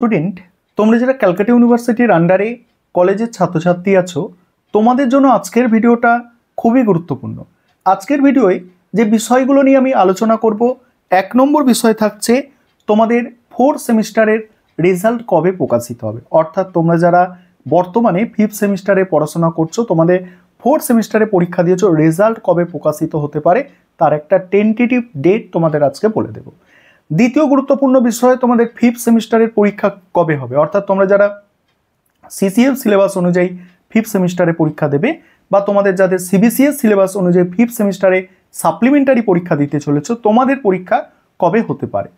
Student, তোমরা যারা ক্যালকাটা ইউনিভার্সিটির আন্ডারে কলেজের ছাত্রছাত্রী আছো, তোমাদের জন্য আজকের ভিডিওটা খুবই গুরুত্বপূর্ণ। আজকের ভিডিওয় যে বিষয়গুলো নিয়ে আমি আলোচনা করব, 1 নম্বর বিষয় থাকছে তোমাদের 4th সেমিস্টারের রেজাল্ট কবে প্রকাশিত হবে। অর্থাৎ তোমরা যারা বর্তমানে 5th সেমিস্টারে পড়াশোনা করছো, তোমাদের 4th সেমিস্টারে পরীক্ষা দিয়েছো, রেজাল্ট কবে প্রকাশিত হতে পারে তার একটা টেন্টেটিভ ডেট তোমাদের আজকে বলে দেব। দ্বিতীয় গুরুত্বপূর্ণ বিষয়, তোমাদের 5th সেমিস্টারের পরীক্ষা কবে হবে। অর্থাৎ তোমরা যারা সিসিএল সিলেবাস অনুযায়ী 5th সেমিস্টারে পরীক্ষা দেবে, বা তোমাদের যাদের সিবিসিএস সিলেবাস অনুযায়ী 5th সেমিস্টারে সাপ্লিমেন্টারি পরীক্ষা দিতে চলেছো, তোমাদের পরীক্ষা কবে হতে পারে।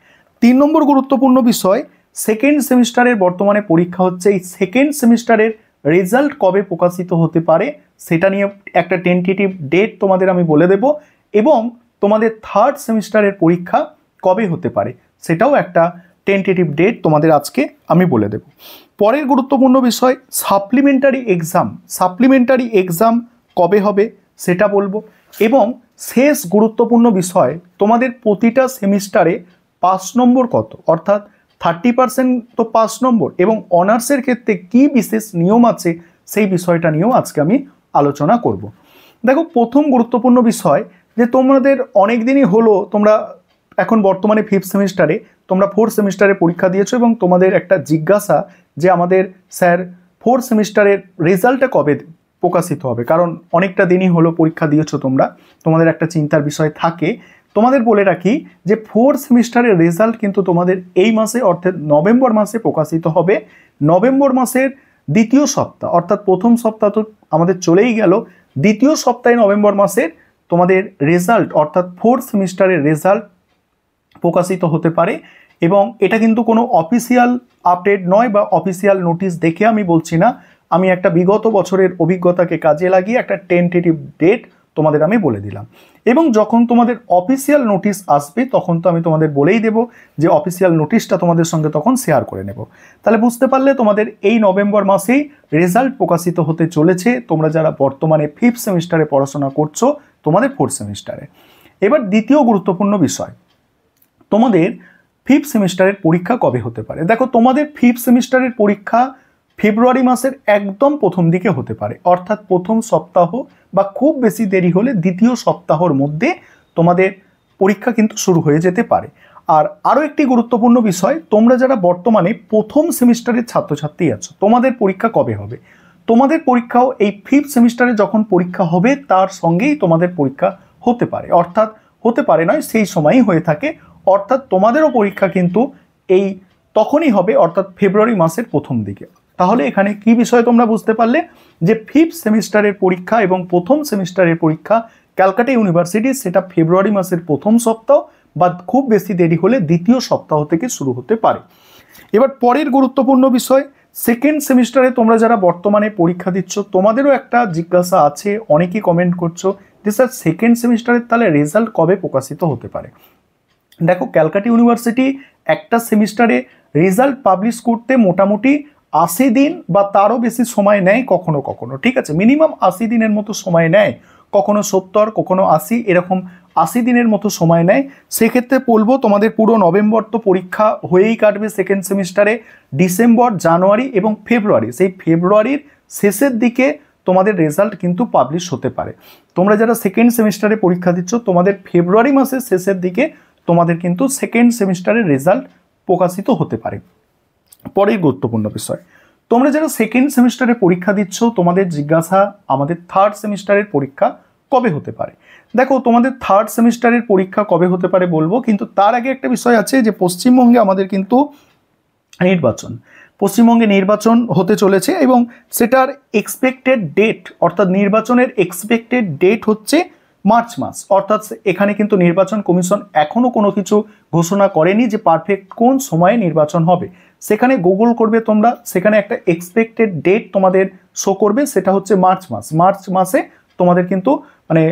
3 নম্বর গুরুত্বপূর্ণ বিষয়, 2nd সেমিস্টারের বর্তমানে পরীক্ষা হচ্ছে, এই 2nd সেমিস্টারের রেজাল্ট কবে প্রকাশিত হতে পারে সেটা নিয়ে একটা টেন্টেটিভ ডেট তোমাদের আমি বলে দেব, এবং তোমাদের 3rd সেমিস্টারের পরীক্ষা কবে হতে পারে সেটাও একটা টেন্টেটিভ ডেট তোমাদের আজকে আমি বলে দেব। পরের গুরুত্বপূর্ণ বিষয়, সাপ্লিমেন্টারি এক্সাম কবে হবে সেটা বলবো, এবং শেষ গুরুত্বপূর্ণ বিষয়, তোমাদের প্রতিটা সেমিস্টারে 5 নম্বর কত, অর্থাৎ 30% তো 5 নম্বর, এবং অনার্সের ক্ষেত্রে কি বিশেষ নিয়ম আছে সেই বিষয়টা নিয়েও আজকে আমি আলোচনা করব। দেখো, প্রথম গুরুত্বপূর্ণ বিষয় যে তোমাদের অনেক দিনই হলো, তোমরা এখন বর্তমানে 5th সেমিস্টারে, তোমরা 4th সেমিস্টারে পরীক্ষা দিয়েছো, এবং তোমাদের একটা জিজ্ঞাসা যে আমাদের স্যার 4th সেমিস্টারের রেজাল্টটা কবে প্রকাশিত হবে, কারণ অনেকটা দিনই হলো পরীক্ষা দিয়েছো তোমরা, তোমাদের একটা চিন্তার বিষয় থাকে। তোমাদের বলে রাখি যে 4th সেমিস্টারের রেজাল্ট কিন্তু তোমাদের এই মাসে, অর্থাৎ নভেম্বর মাসে প্রকাশিত হবে। নভেম্বর মাসের দ্বিতীয় সপ্তাহ, অর্থাৎ প্রথম সপ্তাহ তো আমাদের চলেই গেল, দ্বিতীয় সপ্তাহে নভেম্বর মাসের তোমাদের রেজাল্ট, অর্থাৎ 4th সেমিস্টারের রেজাল্ট প্রকাশিত হতে পারে। এবং এটা কিন্তু কোনো অফিসিয়াল আপডেট নয় বা অফিসিয়াল নোটিশ দেখে আমি বলছি না, আমি একটা বিগত বছরের অভিজ্ঞতাকে কাজে লাগিয়ে একটা টেন্টেটিভ ডেট তোমাদের আমি বলে দিলাম। এবং যখন তোমাদের অফিসিয়াল নোটিশ আসবে তখন তো আমি তোমাদের বলেই দেব যে অফিসিয়াল নোটিশটা তোমাদের সঙ্গে তখন শেয়ার করে নেব। তাহলে বুঝতে পারলে তোমাদের এই নভেম্বর মাসেই রেজাল্ট প্রকাশিত হতে চলেছে, তোমরা যারা বর্তমানে 5th সেমিস্টারে পড়াশোনা করছো, তোমাদের 4th সেমিস্টারে। এবার দ্বিতীয় গুরুত্বপূর্ণ বিষয়, তোমাদের 5th সেমিস্টারের পরীক্ষা কবে হতে পারে। দেখো, তোমাদের 5th সেমিস্টারের পরীক্ষা ফেব্রুয়ারি মাসের একদম প্রথম দিকে হতে পারে, অর্থাৎ প্রথম সপ্তাহ বা খুব বেশি দেরি হলে দ্বিতীয় সপ্তাহের মধ্যে তোমাদের পরীক্ষা কিন্তু শুরু হয়ে যেতে পারে। আর আরও একটি গুরুত্বপূর্ণ বিষয়, তোমরা যারা বর্তমানে প্রথম সেমিস্টারের ছাত্রছাত্রী আছো, তোমাদের পরীক্ষা কবে হবে। তোমাদের পরীক্ষাও এই 5th সেমিস্টারে যখন পরীক্ষা হবে তার সঙ্গেই তোমাদের পরীক্ষা হতে পারে, অর্থাৎ হতে পারে নয়, সেই সময়ই হয়ে থাকে। অর্থাৎ তোমাদেরও পরীক্ষা কিন্তু এই তখনই হবে, অর্থাৎ ফেব্রুয়ারি মাসের প্রথম দিকে। তাহলে এখানে কি বিষয় তোমরা বুঝতে পারলে যে 5th সেমিস্টারের পরীক্ষা এবং প্রথম সেমিস্টারের পরীক্ষা ক্যালকাটা ইউনিভার্সিটি, সেটা ফেব্রুয়ারি মাসের প্রথম সপ্তাহ বা খুব বেশি দেরি হলে দ্বিতীয় সপ্তাহ থেকে শুরু হতে পারে। এবার পরের গুরুত্বপূর্ণ বিষয়, 2nd সেমিস্টারে তোমরা যারা বর্তমানে পরীক্ষা দিচ্ছ, তোমাদেরও একটা জিজ্ঞাসা আছে, অনেকেই কমেন্ট করছো যে স্যার 2nd সেমিস্টারের তাহলে রেজাল্ট কবে প্রকাশিত হতে পারে। দেখো, ক্যালকাটা ইউনিভার্সিটি একটা সেমিস্টারে রেজাল্ট পাবলিশ করতে মোটামুটি 80 দিন বা তারও বেশি সময় নেয় কখনো কখনো, ঠিক আছে, মিনিমাম 80 দিনের মতো সময় নেয়, কখনো 70, কখনো 80, এরকম 80 দিনের মতো সময় নেয়। সেক্ষেত্রে বলবো তোমাদের পুরো নভেম্বর তো পরীক্ষা হয়েই কাটবে 2nd সেমিস্টারে, ডিসেম্বর, জানুয়ারি এবং ফেব্রুয়ারি, সেই ফেব্রুয়ারির শেষের দিকে তোমাদের রেজাল্ট কিন্তু পাবলিশ হতে পারে। তোমরা যারা 2nd সেমিস্টারে পরীক্ষা দিচ্ছ, তোমাদের ফেব্রুয়ারি মাসের শেষের দিকে তোমাদের কিন্তু 2nd সেমিস্টারের রেজাল্ট প্রকাশিত হতে পারে। পরের গুরুত্বপূর্ণ বিষয়, তোমরা যারা 2nd সেমিস্টারে পরীক্ষা দিচ্ছ, তোমাদের জিজ্ঞাসা আমাদের 3rd সেমিস্টারের পরীক্ষা কবে হতে পারে। দেখো, তোমাদের 3rd সেমিস্টারের পরীক্ষা কবে হতে পারে বলবো, কিন্তু তার আগে একটা বিষয় আছে যে পশ্চিমবঙ্গে আমাদের কিন্তু পশ্চিমবঙ্গে নির্বাচন হতে চলেছে, এবং সেটার এক্সপেক্টেড ডেট, অর্থাৎ নির্বাচনের এক্সপেক্টেড ডেট হচ্ছে মার্চ মাস। অর্থাৎ এখানে কিন্তু নির্বাচন কমিশন এখনো কোনো কিছু ঘোষণা করেনি যে পারফেক্ট কোন সময়ে নির্বাচন হবে। সেখানে গুগল করবে তোমরা, সেখানে একটা এক্সপেক্টেড ডেট তোমাদের শো করবে, সেটা হচ্ছে মার্চ মাস। মার্চ মাসে তোমাদের কিন্তু মানে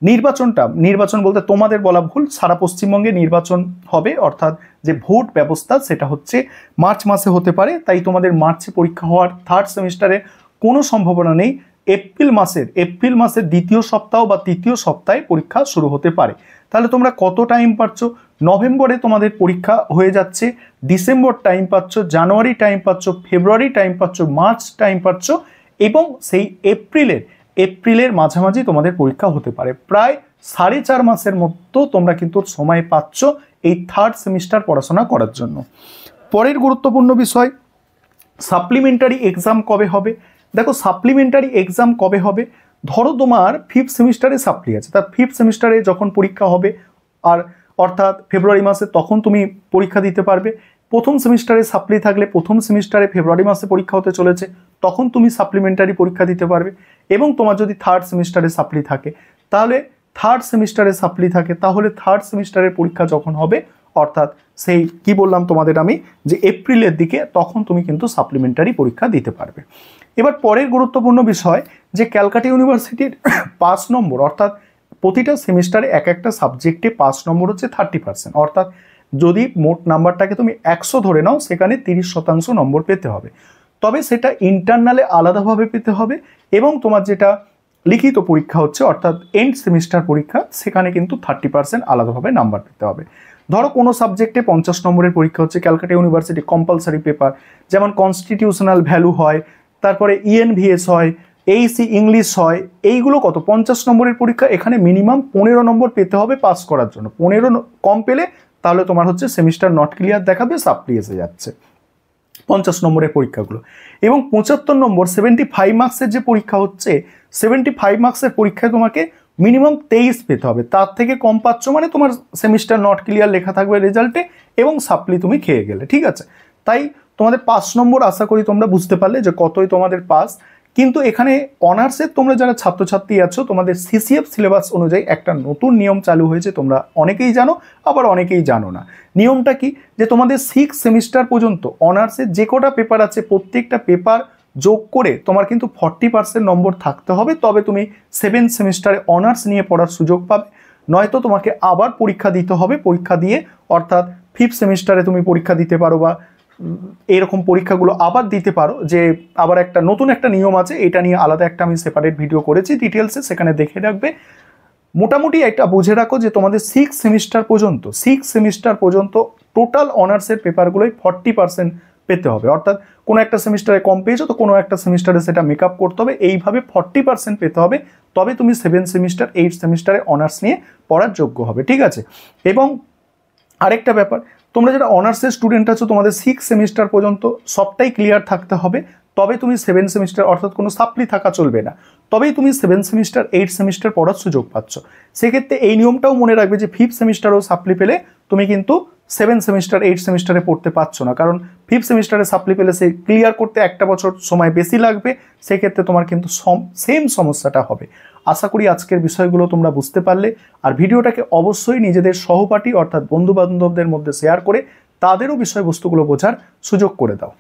নির্বাচন বলতে তোমাদের বলা ভুল, সারা পশ্চিমবঙ্গে নির্বাচন হবে, অর্থাৎ যে ভোট ব্যবস্থা সেটা হচ্ছে মার্চ মাসে হতে পারে। তাই তোমাদের মার্চে পরীক্ষা হওয়ার 3rd সেমিস্টারে কোনো সম্ভাবনা নেই। এপ্রিল মাসের দ্বিতীয় সপ্তাহ বা তৃতীয় সপ্তাহে পরীক্ষা শুরু হতে পারে। তাহলে তোমরা কত টাইম পাচ্ছ? নভেম্বরে তোমাদের পরীক্ষা হয়ে যাচ্ছে, ডিসেম্বর টাইম পাচ্ছ, জানুয়ারি টাইম পাচ্ছ, ফেব্রুয়ারি টাইম পাচ্ছ, মার্চ টাইম পাচ্ছ, এবং সেই এপ্রিলের মাঝামাঝি তোমাদের পরীক্ষা হতে পারে। প্রায় 4.5 মাসের মতো তোমরা কিন্তু সময় পাচ্ছ এই থার্ড সেমিস্টার পড়াশোনা করার জন্য। পরের গুরুত্বপূর্ণ বিষয়, সাপ্লিমেন্টারি এক্সাম কবে হবে? দেখো, সাপ্লিমেন্টারি এক্সাম কবে হবে? ধরো তোমার 5th সেমিস্টারে সাপ্লি আছে, তার 5th সেমিস্টারে যখন পরীক্ষা হবে, আর অর্থাৎ ফেব্রুয়ারি মাসে, তখন তুমি পরীক্ষা দিতে পারবে। প্রথম সেমিস্টারে সাপ্লি থাকলে প্রথম সেমিস্টারে ফেব্রুয়ারি মাসে পরীক্ষা হতে চলেছে, তখন তুমি সাপ্লিমেন্টারি পরীক্ষা দিতে পারবে। এবং তোমার যদি থার্ড সেমিস্টারে সাপ্লি থাকে, তাহলে থার্ড সেমিস্টারের পরীক্ষা যখন হবে, অর্থাৎ সেই কি বললাম তোমাদের আমি, যে এপ্রিলের দিকে, তখন তুমি কিন্তু সাপ্লিমেন্টারি পরীক্ষা দিতে পারবে। এবার পরের গুরুত্বপূর্ণ বিষয়, যে ক্যালকাটা ইউনিভার্সিটির পাস নম্বর, অর্থাৎ প্রতিটা সেমিস্টারে এক একটা সাবজেক্টে পাস নম্বর হচ্ছে 30%, অর্থাৎ যদি মোট নাম্বারটাকে তুমি 100 ধরে নাও, সেখানে 30% নম্বর পেতে হবে। তবে সেটা ইন্টারনালে আলাদাভাবে পেতে হবে, এবং তোমার যেটা লিখিত পরীক্ষা হচ্ছে, অর্থাৎ এন্ড সেমিস্টার পরীক্ষা, সেখানে কিন্তু 30% আলাদাভাবে নাম্বার পেতে হবে। ধরো কোনো সাবজেক্টে 50 নম্বরের পরীক্ষা হচ্ছে, ক্যালকাটা ইউনিভার্সিটি কম্পালসারি পেপার, যেমন কনস্টিটিউশনাল ভ্যালু হয়, তারপরে ENVS হয়, AC ইংলিশ হয়, এইগুলো কত 50 নম্বরের পরীক্ষা। এখানে মিনিমাম 15 নম্বর পেতে হবে পাস করার জন্য। 15 কম পেলে তাহলে তোমার হচ্ছে সেমিস্টার নট ক্লিয়ার দেখাবে, সাপ্লি এসে যাচ্ছে 50 নম্বরের পরীক্ষাগুলো। এবং 75 নম্বর 75 মার্কসের যে পরীক্ষা হচ্ছে, 75 মার্কসের পরীক্ষায় তোমাকে মিনিমাম 23 পেতে হবে। তার থেকে কম পাচ্ছ মানে তোমার সেমিস্টার নট ক্লিয়ার লেখা থাকবে রেজাল্টে, এবং সাপ্লি তুমি খেয়ে গেলে, ঠিক আছে। তাই তোমাদের 5 নম্বর আশা করি তোমরা বুঝতে পারলে যে কতই তোমাদের পাস। কিন্তু এখানে অনার্সের তোমরা যারা ছাত্রছাত্রী আছো, তোমাদের CCF সিলেবাস অনুযায়ী একটা নতুন নিয়ম চালু হয়েছে, তোমরা অনেকেই জানো, আবার অনেকেই জানো না। নিয়মটা কি, যে তোমাদের 6 সেমিস্টার পর্যন্ত অনার্সের যে কটা পেপার আছে, প্রত্যেকটা পেপার যোগ করে তোমার কিন্তু 40% নম্বর থাকতে হবে, তবে তুমি 7th সেমিস্টারে অনার্স নিয়ে পড়ার সুযোগ পাবে। নয়তো তোমাকে আবার পরীক্ষা দিতে হবে, পরীক্ষা দিয়ে, অর্থাৎ 5th সেমিস্টারে তুমি পরীক্ষা দিতে পারো, বা এরকম পরীক্ষাগুলো আবার দিতে পারো। যে আবার একটা নতুন একটা নিয়ম আছে, এটা নিয়ে আলাদা একটা আমি সেপারেট ভিডিও করেছি ডিটেলসে, সেখানে দেখে রাখবে। মোটামুটি একটা বুঝে রাখো যে তোমাদের 6 সেমিস্টার পর্যন্ত টোটাল অনার্সের পেপারগুলোই 40% পেতে হবে। অর্থাৎ কোনো একটা সেমিস্টারে কম পেয়েছো, তো কোনো একটা সেমিস্টারে সেটা মেকআপ করতে হবে, এইভাবে 40% পেতে হবে, তবে তুমি 7 সেমিস্টার 8 সেমিস্টারে অনার্স নিয়ে পড়ার যোগ্য হবে, ঠিক আছে। এবং আরেকটা ব্যাপার, তোমরা যারা অনার্সের স্টুডেন্ট আছো, তোমাদের 6 সেমিস্টার পর্যন্ত সবটাই ক্লিয়ার থাকতে হবে, তবে তুমি 7 সেমিস্টার, অর্থাৎ কোনো সাপ্লি থাকা চলবে না, তবেই তুমি 7 সেমিস্টার 8 সেমিস্টার পড়ার সুযোগ পাচ্ছ। সেক্ষেত্রে এই নিয়মটাও মনে রাখবে যে 5th সেমিস্টারও সাপ্লি পেলে তুমি কিন্তু 7 সেমিস্টার 8 সেমিস্টারে পড়তে পারছো না, কারণ 5th সেমিস্টারে সাপ্লি পেলে সে ক্লিয়ার করতে একটা বছর সময় বেশি লাগবে, সেক্ষেত্রে তোমার কিন্তু সেম সমস্যাটা হবে। আশা করি আজকের বিষয়গুলো তোমরা বুঝতে পারলে। আর ভিডিওটাকে অবশ্যই নিজেদের সহপাঠী অর্থাৎ বন্ধু বান্ধবদের মধ্যে শেয়ার করে তাদেরও বিষয়বস্তুগুলো বোঝার সুযোগ করে দাও।